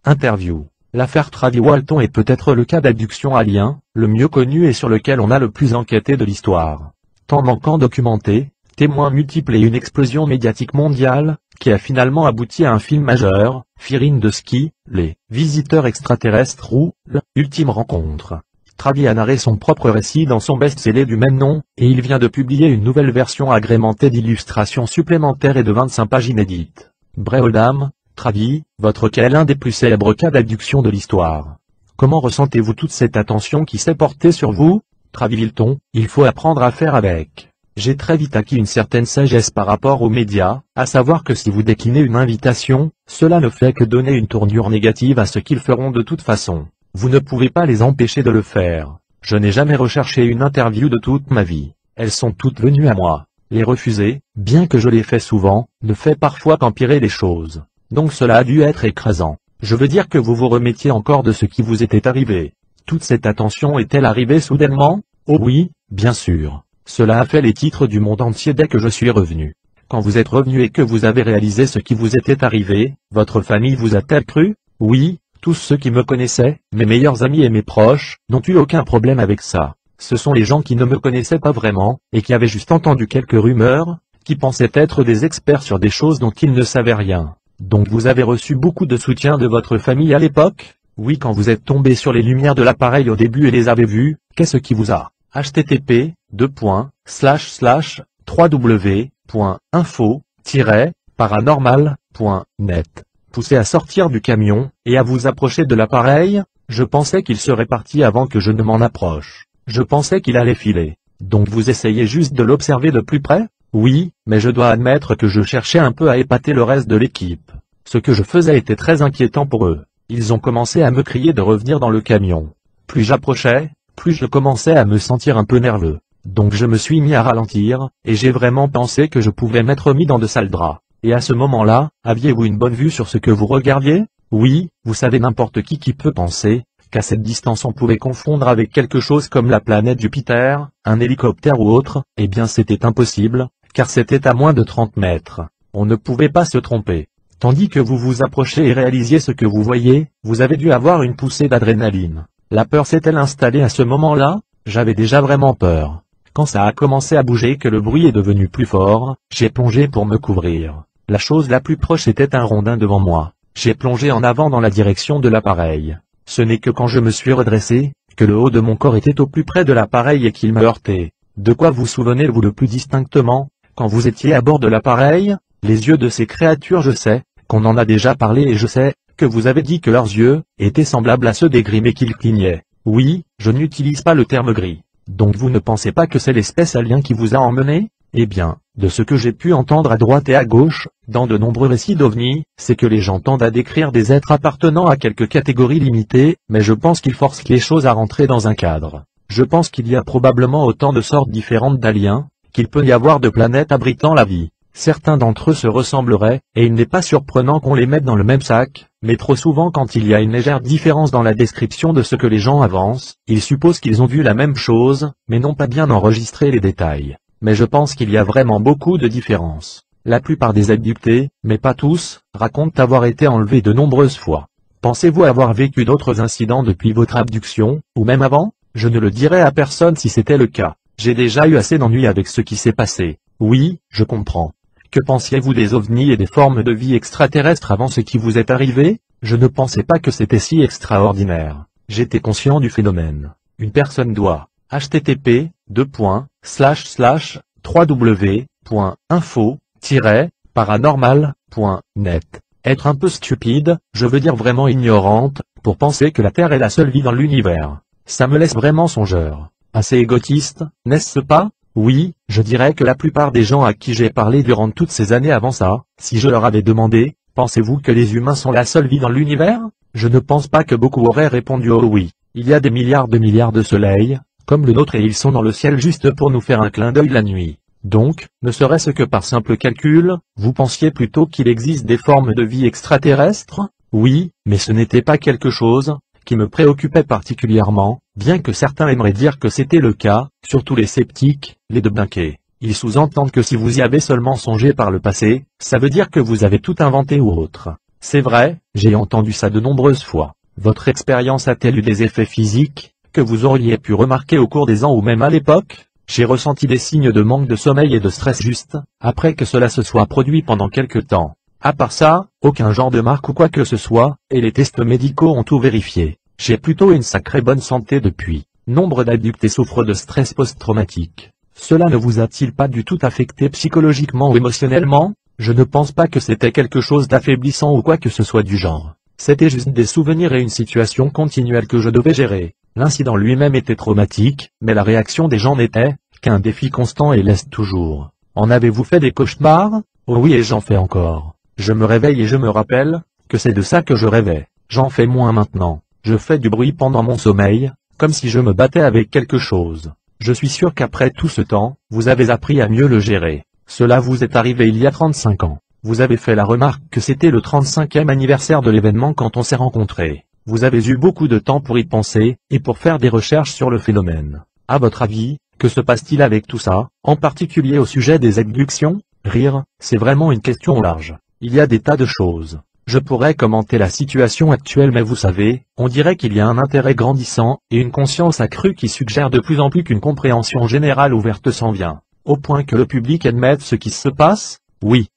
Interview. L'affaire Travis Walton est peut-être le cas d'abduction alien, le mieux connu et sur lequel on a le plus enquêté de l'histoire. Temps manquant documenté, témoins multiples et une explosion médiatique mondiale, qui a finalement abouti à un film majeur, Fear in the Sky, les visiteurs extraterrestres ou l'ultime rencontre. Travis a narré son propre récit dans son best-seller du même nom, et il vient de publier une nouvelle version agrémentée d'illustrations supplémentaires et de 25 pages inédites. Bréodam, Travis, votre cas est l'un des plus célèbres cas d'abduction de l'histoire. Comment ressentez-vous toute cette attention qui s'est portée sur vous? Travis Walton, il faut apprendre à faire avec. J'ai très vite acquis une certaine sagesse par rapport aux médias, à savoir que si vous déclinez une invitation, cela ne fait que donner une tournure négative à ce qu'ils feront de toute façon. Vous ne pouvez pas les empêcher de le faire. Je n'ai jamais recherché une interview de toute ma vie. Elles sont toutes venues à moi. Les refuser, bien que je l'ai fait souvent, ne fait parfois qu'empirer les choses. Donc cela a dû être écrasant. Je veux dire que vous vous remettiez encore de ce qui vous était arrivé. Toute cette attention est-elle arrivée soudainement? Oh oui, bien sûr. Cela a fait les titres du monde entier dès que je suis revenu. Quand vous êtes revenu et que vous avez réalisé ce qui vous était arrivé, votre famille vous a-t-elle cru? Oui. Tous ceux qui me connaissaient, mes meilleurs amis et mes proches, n'ont eu aucun problème avec ça. Ce sont les gens qui ne me connaissaient pas vraiment, et qui avaient juste entendu quelques rumeurs, qui pensaient être des experts sur des choses dont ils ne savaient rien. Donc vous avez reçu beaucoup de soutien de votre famille à l'époque? Oui, quand vous êtes tombé sur les lumières de l'appareil au début et les avez vues, qu'est-ce qui vous a? http://www.info-paranormal.net poussé à sortir du camion, et à vous approcher de l'appareil? Je pensais qu'il serait parti avant que je ne m'en approche. Je pensais qu'il allait filer. Donc vous essayez juste de l'observer de plus près? Oui, mais je dois admettre que je cherchais un peu à épater le reste de l'équipe. Ce que je faisais était très inquiétant pour eux. Ils ont commencé à me crier de revenir dans le camion. Plus j'approchais, plus je commençais à me sentir un peu nerveux. Donc je me suis mis à ralentir, et j'ai vraiment pensé que je pouvais m'être mis dans de sales draps. Et à ce moment-là, aviez-vous une bonne vue sur ce que vous regardiez? Oui, vous savez n'importe qui peut penser qu'à cette distance on pouvait confondre avec quelque chose comme la planète Jupiter, un hélicoptère ou autre. Eh bien c'était impossible, car c'était à moins de 30 mètres. On ne pouvait pas se tromper. Tandis que vous vous approchez et réalisiez ce que vous voyez, vous avez dû avoir une poussée d'adrénaline. La peur s'est-elle installée à ce moment-là? J'avais déjà vraiment peur. Quand ça a commencé à bouger et que le bruit est devenu plus fort, j'ai plongé pour me couvrir. La chose la plus proche était un rondin devant moi. J'ai plongé en avant dans la direction de l'appareil. Ce n'est que quand je me suis redressé, que le haut de mon corps était au plus près de l'appareil et qu'il m'a heurté. De quoi vous souvenez-vous le plus distinctement, quand vous étiez à bord de l'appareil? Les yeux de ces créatures, je sais, qu'on en a déjà parlé et je sais, que vous avez dit que leurs yeux, étaient semblables à ceux des gris mais qu'ils clignaient. Oui, je n'utilise pas le terme gris. Donc vous ne pensez pas que c'est l'espèce alien qui vous a emmené? Eh bien, de ce que j'ai pu entendre à droite et à gauche, dans de nombreux récits d'OVNI, c'est que les gens tendent à décrire des êtres appartenant à quelques catégories limitées, mais je pense qu'ils forcent les choses à rentrer dans un cadre. Je pense qu'il y a probablement autant de sortes différentes d'aliens, qu'il peut y avoir de planètes abritant la vie. Certains d'entre eux se ressembleraient, et il n'est pas surprenant qu'on les mette dans le même sac, mais trop souvent quand il y a une légère différence dans la description de ce que les gens avancent, ils supposent qu'ils ont vu la même chose, mais n'ont pas bien enregistré les détails. Mais je pense qu'il y a vraiment beaucoup de différences. La plupart des abductés, mais pas tous, racontent avoir été enlevés de nombreuses fois. Pensez-vous avoir vécu d'autres incidents depuis votre abduction, ou même avant? Je ne le dirais à personne si c'était le cas. J'ai déjà eu assez d'ennuis avec ce qui s'est passé. Oui, je comprends. Que pensiez-vous des ovnis et des formes de vie extraterrestres avant ce qui vous est arrivé? Je ne pensais pas que c'était si extraordinaire. J'étais conscient du phénomène. Une personne doit http://www.info-paranormal.net être un peu stupide, je veux dire vraiment ignorante, pour penser que la Terre est la seule vie dans l'univers. Ça me laisse vraiment songeur. Assez égotiste, n'est-ce pas? Oui, je dirais que la plupart des gens à qui j'ai parlé durant toutes ces années avant ça, si je leur avais demandé, pensez-vous que les humains sont la seule vie dans l'univers? Je ne pense pas que beaucoup auraient répondu oh oui. Il y a des milliards de soleils, comme le nôtre et ils sont dans le ciel juste pour nous faire un clin d'œil la nuit. Donc, ne serait-ce que par simple calcul, vous pensiez plutôt qu'il existe des formes de vie extraterrestres? Oui, mais ce n'était pas quelque chose qui me préoccupait particulièrement, bien que certains aimeraient dire que c'était le cas, surtout les sceptiques, les débunkés. Ils sous-entendent que si vous y avez seulement songé par le passé, ça veut dire que vous avez tout inventé ou autre. C'est vrai, j'ai entendu ça de nombreuses fois. Votre expérience a-t-elle eu des effets physiques, que vous auriez pu remarquer au cours des ans ou même à l'époque? J'ai ressenti des signes de manque de sommeil et de stress juste, après que cela se soit produit pendant quelque temps. À part ça, aucun genre de marque ou quoi que ce soit, et les tests médicaux ont tout vérifié. J'ai plutôt une sacrée bonne santé depuis. Nombre d'adultes souffrent de stress post-traumatique. Cela ne vous a-t-il pas du tout affecté psychologiquement ou émotionnellement? Je ne pense pas que c'était quelque chose d'affaiblissant ou quoi que ce soit du genre. C'était juste des souvenirs et une situation continuelle que je devais gérer. L'incident lui-même était traumatique, mais la réaction des gens n'était qu'un défi constant et l'est toujours. En avez-vous fait des cauchemars? Oh oui, et j'en fais encore. Je me réveille et je me rappelle que c'est de ça que je rêvais. J'en fais moins maintenant. Je fais du bruit pendant mon sommeil, comme si je me battais avec quelque chose. Je suis sûr qu'après tout ce temps, vous avez appris à mieux le gérer. Cela vous est arrivé il y a 35 ans. Vous avez fait la remarque que c'était le 35e anniversaire de l'événement quand on s'est rencontrés. Vous avez eu beaucoup de temps pour y penser, et pour faire des recherches sur le phénomène. À votre avis, que se passe-t-il avec tout ça, en particulier au sujet des abductions? Rire, c'est vraiment une question large. Il y a des tas de choses. Je pourrais commenter la situation actuelle mais vous savez, on dirait qu'il y a un intérêt grandissant, et une conscience accrue qui suggère de plus en plus qu'une compréhension générale ouverte s'en vient. Au point que le public admette ce qui se passe? Oui,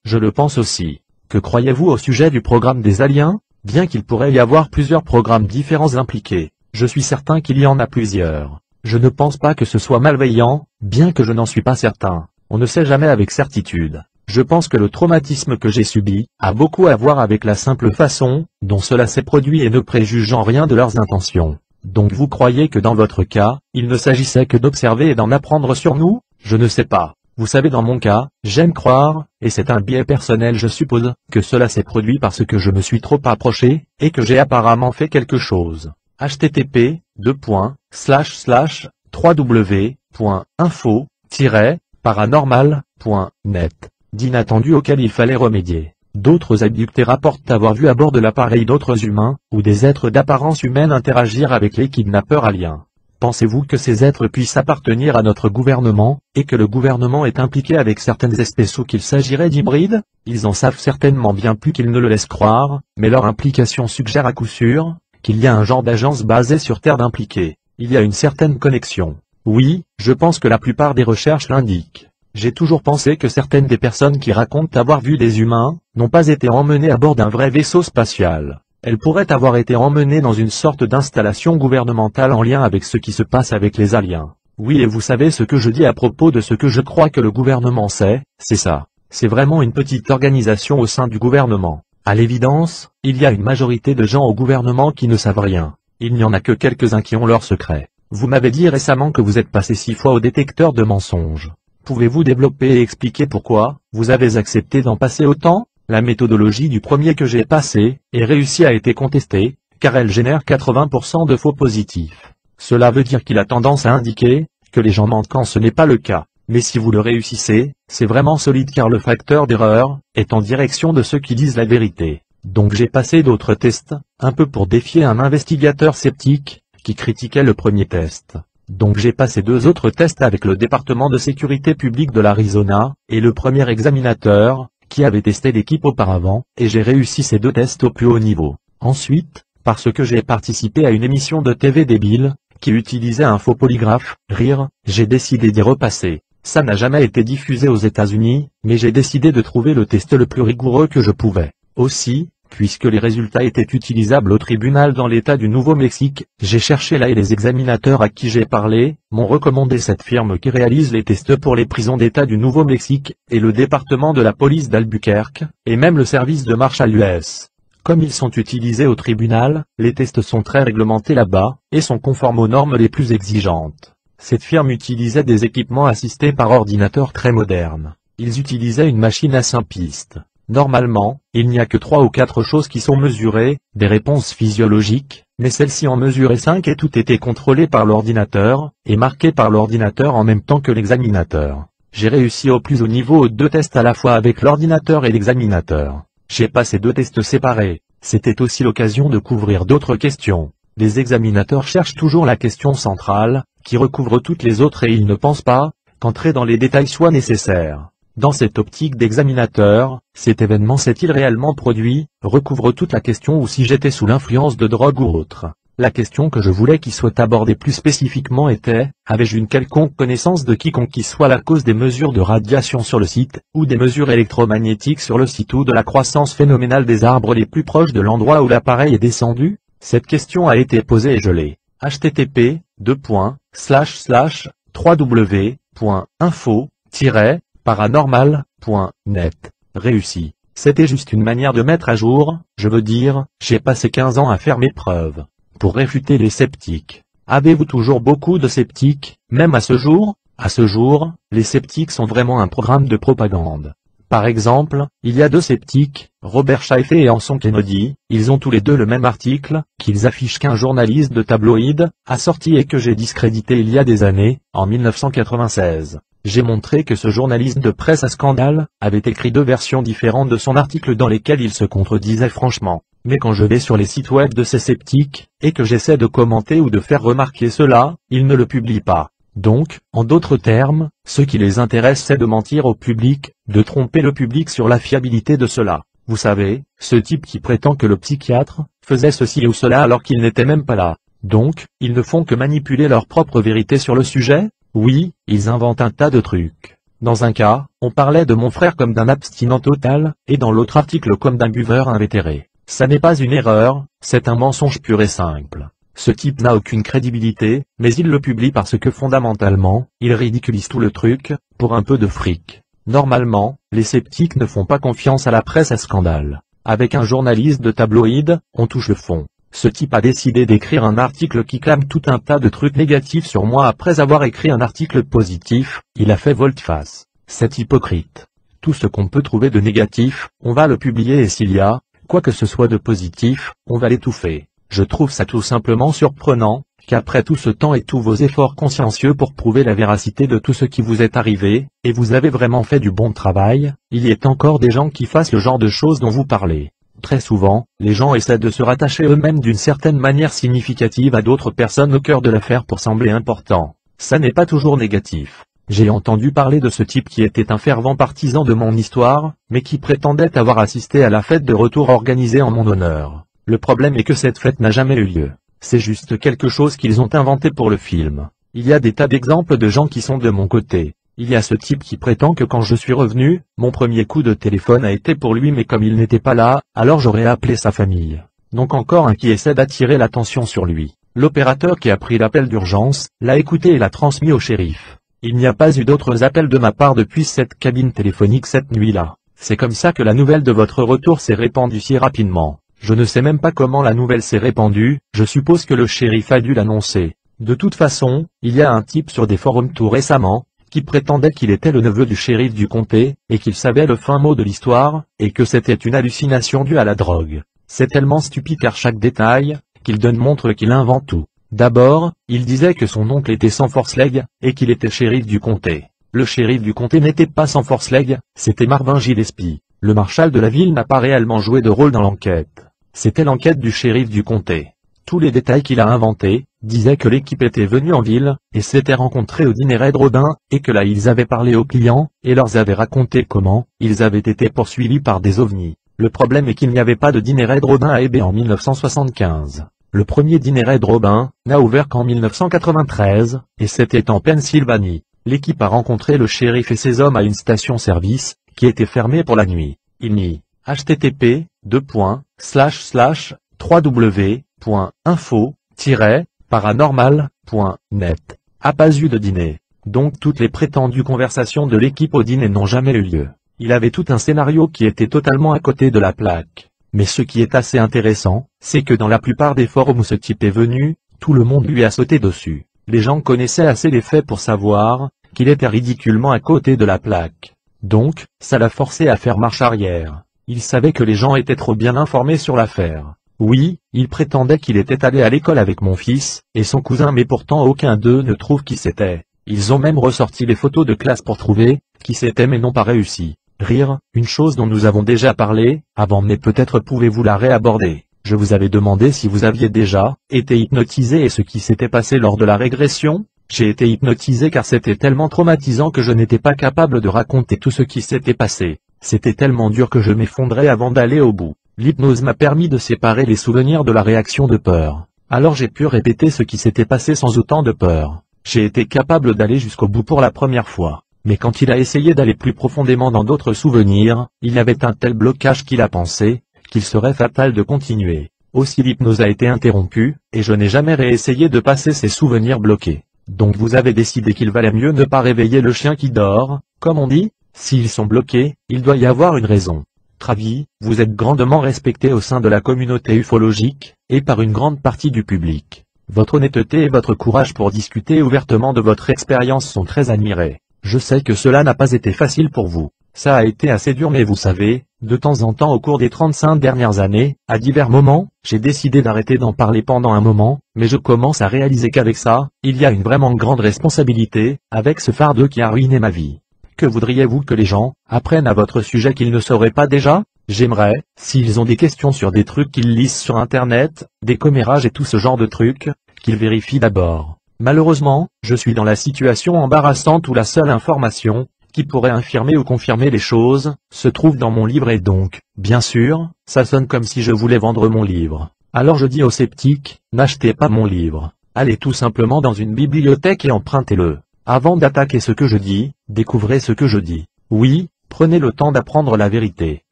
je le pense aussi. Que croyez-vous au sujet du programme des aliens? Bien qu'il pourrait y avoir plusieurs programmes différents impliqués, je suis certain qu'il y en a plusieurs. Je ne pense pas que ce soit malveillant, bien que je n'en suis pas certain. On ne sait jamais avec certitude. Je pense que le traumatisme que j'ai subi a beaucoup à voir avec la simple façon dont cela s'est produit et ne préjugeant rien de leurs intentions. Donc vous croyez que dans votre cas, il ne s'agissait que d'observer et d'en apprendre sur nous? Je ne sais pas. Vous savez, dans mon cas, j'aime croire, et c'est un biais personnel je suppose, que cela s'est produit parce que je me suis trop approché, et que j'ai apparemment fait quelque chose. http://www.info-paranormal.net d'inattendu auquel il fallait remédier. D'autres abductés rapportent avoir vu à bord de l'appareil d'autres humains, ou des êtres d'apparence humaine interagir avec les kidnappeurs aliens. Pensez-vous que ces êtres puissent appartenir à notre gouvernement, et que le gouvernement est impliqué avec certaines espèces ou qu'il s'agirait d'hybrides? Ils en savent certainement bien plus qu'ils ne le laissent croire, mais leur implication suggère à coup sûr qu'il y a un genre d'agence basée sur Terre d'impliqués. Il y a une certaine connexion. Oui, je pense que la plupart des recherches l'indiquent. J'ai toujours pensé que certaines des personnes qui racontent avoir vu des humains n'ont pas été emmenées à bord d'un vrai vaisseau spatial. Elles pourraient avoir été emmenées dans une sorte d'installation gouvernementale en lien avec ce qui se passe avec les aliens. Oui, et vous savez ce que je dis à propos de ce que je crois que le gouvernement sait, c'est ça. C'est vraiment une petite organisation au sein du gouvernement. À l'évidence, il y a une majorité de gens au gouvernement qui ne savent rien. Il n'y en a que quelques-uns qui ont leurs secrets. Vous m'avez dit récemment que vous êtes passé 6 fois au détecteur de mensonges. Pouvez-vous développer et expliquer pourquoi vous avez accepté d'en passer autant? La méthodologie du premier que j'ai passé et réussi a été contestée, car elle génère 80% de faux positifs. Cela veut dire qu'il a tendance à indiquer que les gens mentent quand ce n'est pas le cas. Mais si vous le réussissez, c'est vraiment solide car le facteur d'erreur est en direction de ceux qui disent la vérité. Donc j'ai passé d'autres tests, un peu pour défier un investigateur sceptique qui critiquait le premier test. Donc j'ai passé 2 autres tests avec le département de sécurité publique de l'Arizona, et le premier examinateur, qui avait testé l'équipe auparavant, et j'ai réussi ces 2 tests au plus haut niveau. Ensuite, parce que j'ai participé à une émission de TV débile, qui utilisait un faux polygraphe, rire, j'ai décidé d'y repasser. Ça n'a jamais été diffusé aux États-Unis, mais j'ai décidé de trouver le test le plus rigoureux que je pouvais. Aussi, puisque les résultats étaient utilisables au tribunal dans l'État du Nouveau-Mexique, j'ai cherché là et les examinateurs à qui j'ai parlé m'ont recommandé cette firme qui réalise les tests pour les prisons d'État du Nouveau-Mexique, et le département de la police d'Albuquerque, et même le service de Marshall US. Comme ils sont utilisés au tribunal, les tests sont très réglementés là-bas, et sont conformes aux normes les plus exigeantes. Cette firme utilisait des équipements assistés par ordinateur très modernes. Ils utilisaient une machine à 5 pistes. Normalement, il n'y a que 3 ou 4 choses qui sont mesurées, des réponses physiologiques, mais celle-ci en mesurait 5 et tout était contrôlé par l'ordinateur, et marqué par l'ordinateur en même temps que l'examinateur. J'ai réussi au plus haut niveau aux 2 tests à la fois avec l'ordinateur et l'examinateur. J'ai passé 2 tests séparés. C'était aussi l'occasion de couvrir d'autres questions. Les examinateurs cherchent toujours la question centrale, qui recouvre toutes les autres et ils ne pensent pas qu'entrer dans les détails soit nécessaire. Dans cette optique d'examinateur, cet événement s'est-il réellement produit, recouvre toute la question ou si j'étais sous l'influence de drogue ou autre. La question que je voulais qu'il soit abordée plus spécifiquement était, avais-je une quelconque connaissance de quiconque qui soit la cause des mesures de radiation sur le site, ou des mesures électromagnétiques sur le site ou de la croissance phénoménale des arbres les plus proches de l'endroit où l'appareil est descendu? Cette question a été posée et je l'ai. http://www.info-paranormal.net. Réussi. C'était juste une manière de mettre à jour, je veux dire, j'ai passé 15 ans à faire mes preuves. Pour réfuter les sceptiques. Avez-vous toujours beaucoup de sceptiques, même à ce jour? À ce jour, les sceptiques sont vraiment un programme de propagande. Par exemple, il y a deux sceptiques, Robert Scheife et Anson Kennedy, ils ont tous les deux le même article, qu'ils affichent qu'un journaliste de tabloïd, a sorti et que j'ai discrédité il y a des années, en 1996. J'ai montré que ce journaliste de presse à scandale, avait écrit deux versions différentes de son article dans lesquelles il se contredisait franchement. Mais quand je vais sur les sites web de ces sceptiques, et que j'essaie de commenter ou de faire remarquer cela, ils ne le publient pas. Donc, en d'autres termes, ce qui les intéresse c'est de mentir au public, de tromper le public sur la fiabilité de cela. Vous savez, ce type qui prétend que le psychiatre faisait ceci ou cela alors qu'il n'était même pas là. Donc, ils ne font que manipuler leur propre vérité sur le sujet? Oui, ils inventent un tas de trucs. Dans un cas, on parlait de mon frère comme d'un abstinent total, et dans l'autre article comme d'un buveur invétéré. Ça n'est pas une erreur, c'est un mensonge pur et simple. Ce type n'a aucune crédibilité, mais il le publie parce que fondamentalement, il ridiculise tout le truc, pour un peu de fric. Normalement, les sceptiques ne font pas confiance à la presse à scandale. Avec un journaliste de tabloïd, on touche le fond. Ce type a décidé d'écrire un article qui clame tout un tas de trucs négatifs sur moi après avoir écrit un article positif, il a fait volte-face. C'est hypocrite. Tout ce qu'on peut trouver de négatif, on va le publier et s'il y a quoi que ce soit de positif, on va l'étouffer. Je trouve ça tout simplement surprenant, qu'après tout ce temps et tous vos efforts consciencieux pour prouver la véracité de tout ce qui vous est arrivé, et vous avez vraiment fait du bon travail, il y ait encore des gens qui fassent le genre de choses dont vous parlez. Très souvent, les gens essaient de se rattacher eux-mêmes d'une certaine manière significative à d'autres personnes au cœur de l'affaire pour sembler importants. Ça n'est pas toujours négatif. J'ai entendu parler de ce type qui était un fervent partisan de mon histoire, mais qui prétendait avoir assisté à la fête de retour organisée en mon honneur. Le problème est que cette fête n'a jamais eu lieu. C'est juste quelque chose qu'ils ont inventé pour le film. Il y a des tas d'exemples de gens qui sont de mon côté. Il y a ce type qui prétend que quand je suis revenu, mon premier coup de téléphone a été pour lui mais comme il n'était pas là, alors j'aurais appelé sa famille. Donc encore un qui essaie d'attirer l'attention sur lui. L'opérateur qui a pris l'appel d'urgence, l'a écouté et l'a transmis au shérif. Il n'y a pas eu d'autres appels de ma part depuis cette cabine téléphonique cette nuit-là. C'est comme ça que la nouvelle de votre retour s'est répandue si rapidement. Je ne sais même pas comment la nouvelle s'est répandue, je suppose que le shérif a dû l'annoncer. De toute façon, il y a un type sur des forums tout récemment, qui prétendait qu'il était le neveu du shérif du comté, et qu'il savait le fin mot de l'histoire, et que c'était une hallucination due à la drogue. C'est tellement stupide car chaque détail qu'il donne montre qu'il invente tout. D'abord, il disait que son oncle était sans force leg, et qu'il était shérif du comté. Le shérif du comté n'était pas sans force leg, c'était Marvin Gillespie. Le marshal de la ville n'a pas réellement joué de rôle dans l'enquête. C'était l'enquête du shérif du comté. Tous les détails qu'il a inventés, disaient que l'équipe était venue en ville, et s'était rencontrée au dîner Red Robin, et que là ils avaient parlé aux clients, et leur avaient raconté comment, ils avaient été poursuivis par des ovnis. Le problème est qu'il n'y avait pas de dîner Red Robin à Ebay en 1975. Le premier dîner Red Robin n'a ouvert qu'en 1993, et c'était en Pennsylvanie. L'équipe a rencontré le shérif et ses hommes à une station-service, qui était fermée pour la nuit. Il n'y http://www.info-paranormal.net a pas eu de dîner. Donc toutes les prétendues conversations de l'équipe au dîner n'ont jamais eu lieu. Il avait tout un scénario qui était totalement à côté de la plaque. Mais ce qui est assez intéressant, c'est que dans la plupart des forums où ce type est venu, tout le monde lui a sauté dessus. Les gens connaissaient assez les faits pour savoir qu'il était ridiculement à côté de la plaque. Donc, ça l'a forcé à faire marche arrière. Il savait que les gens étaient trop bien informés sur l'affaire. Oui, il prétendait qu'il était allé à l'école avec mon fils et son cousin mais pourtant aucun d'eux ne trouve qui c'était. Ils ont même ressorti les photos de classe pour trouver qui c'était mais n'ont pas réussi. Rire, une chose dont nous avons déjà parlé, avant mais peut-être pouvez-vous la réaborder. Je vous avais demandé si vous aviez déjà été hypnotisé et ce qui s'était passé lors de la régression. J'ai été hypnotisé car c'était tellement traumatisant que je n'étais pas capable de raconter tout ce qui s'était passé. C'était tellement dur que je m'effondrais avant d'aller au bout. L'hypnose m'a permis de séparer les souvenirs de la réaction de peur. Alors j'ai pu répéter ce qui s'était passé sans autant de peur. J'ai été capable d'aller jusqu'au bout pour la première fois. Mais quand il a essayé d'aller plus profondément dans d'autres souvenirs, il y avait un tel blocage qu'il a pensé qu'il serait fatal de continuer. Aussi l'hypnose a été interrompue, et je n'ai jamais réessayé de passer ces souvenirs bloqués. Donc vous avez décidé qu'il valait mieux ne pas réveiller le chien qui dort, comme on dit. S'ils sont bloqués, il doit y avoir une raison. Travis, vous êtes grandement respecté au sein de la communauté ufologique, et par une grande partie du public. Votre honnêteté et votre courage pour discuter ouvertement de votre expérience sont très admirés. Je sais que cela n'a pas été facile pour vous. Ça a été assez dur mais vous savez, de temps en temps au cours des 35 dernières années, à divers moments, j'ai décidé d'arrêter d'en parler pendant un moment, mais je commence à réaliser qu'avec ça, il y a une vraiment grande responsabilité, avec ce fardeau qui a ruiné ma vie. Que voudriez-vous que les gens apprennent à votre sujet qu'ils ne sauraient pas déjà? J'aimerais, s'ils ont des questions sur des trucs qu'ils lisent sur internet, des commérages et tout ce genre de trucs, qu'ils vérifient d'abord. Malheureusement, je suis dans la situation embarrassante où la seule information qui pourrait infirmer ou confirmer les choses se trouve dans mon livre et donc, bien sûr, ça sonne comme si je voulais vendre mon livre. Alors je dis aux sceptiques, n'achetez pas mon livre. Allez tout simplement dans une bibliothèque et empruntez-le. Avant d'attaquer ce que je dis, découvrez ce que je dis. Oui, prenez le temps d'apprendre la vérité.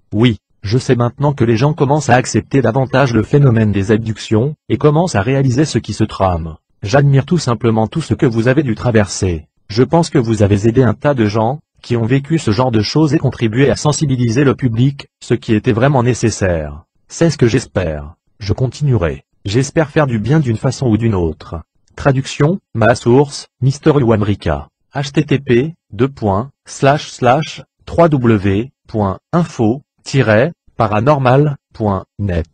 Oui, je sais maintenant que les gens commencent à accepter davantage le phénomène des abductions, et commencent à réaliser ce qui se trame. J'admire tout simplement tout ce que vous avez dû traverser. Je pense que vous avez aidé un tas de gens, qui ont vécu ce genre de choses et contribué à sensibiliser le public, ce qui était vraiment nécessaire. C'est ce que j'espère. Je continuerai. J'espère faire du bien d'une façon ou d'une autre. Traduction, ma source, Mister Uamrika. http://www.info-paranormal.net